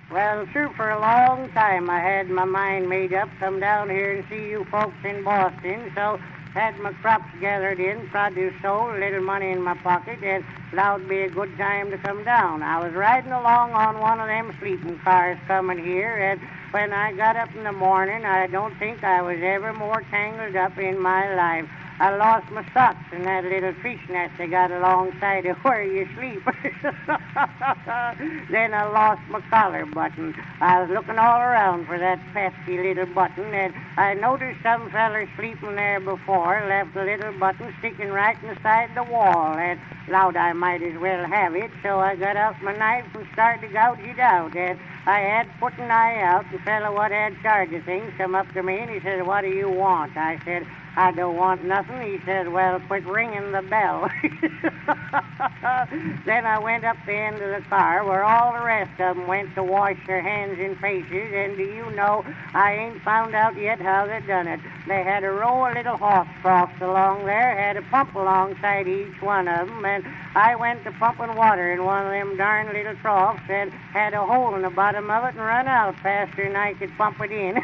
Well, sure, for a long time I had my mind made up, come down here and see you folks in Boston, so had my crops gathered in, produce sold, a little money in my pocket, and allowed me a good time to come down. I was riding along on one of them sleeping cars coming here, and when I got up in the morning, I don't think I was ever more tangled up in my life. I lost my socks in that little fish nest they got alongside of where you sleep. Then I lost my collar button. I was looking all around for that pesky little button, and I noticed some feller sleeping there before left the little button sticking right inside the wall, and allowed I might as well have it, so I got out my knife and started to gouge it out, and I had put an eye out. The fellow what had charge of things come up to me, and he said, "What do you want?" I said, "I don't want nothing." He said, "Well, quit ringing the bell." Then I went up the end of the car where all the rest of them went to wash their hands and faces, and do you know, I ain't found out yet how they done it. They had a row of little horse troughs along there, had a pump alongside each one of them, and I went to pumping water in one of them darn little troughs and had a hole in the bottom of it and run out faster than I could pump it in.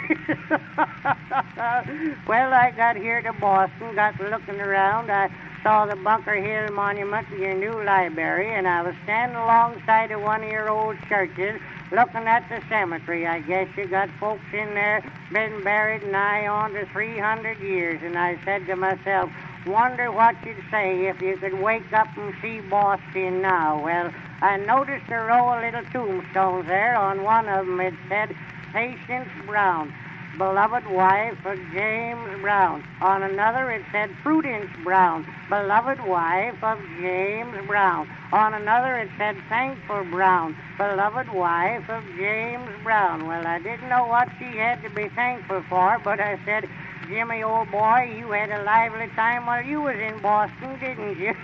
Well, I got here to Boston, got looking around. I saw the Bunker Hill Monument in your new library, and I was standing alongside of one of your old churches looking at the cemetery. I guess you got folks in there been buried nigh on to 300 years, and I said to myself, wonder what you'd say if you could wake up and see Boston now. Well, I noticed a row of little tombstones there. On one of them it said, Patience Brown, beloved wife of James Brown. On another it said Prudence Brown, beloved wife of James Brown. On another it said Thankful Brown, beloved wife of James Brown. Well, I didn't know what she had to be thankful for, but I said, Jimmy, old boy, you had a lively time while you was in Boston, didn't you?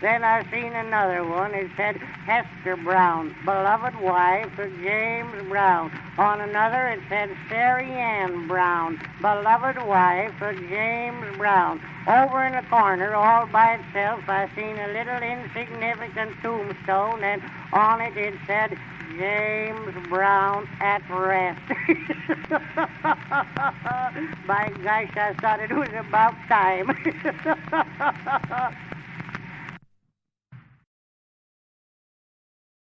Then I seen another one. It said Hester Brown, beloved wife of James Brown. On another it said Sari Ann Brown, beloved wife of James Brown. Over in the corner, all by itself, I seen a little insignificant tombstone, and on it it said, James Brown at rest. By gosh, I thought it was about time.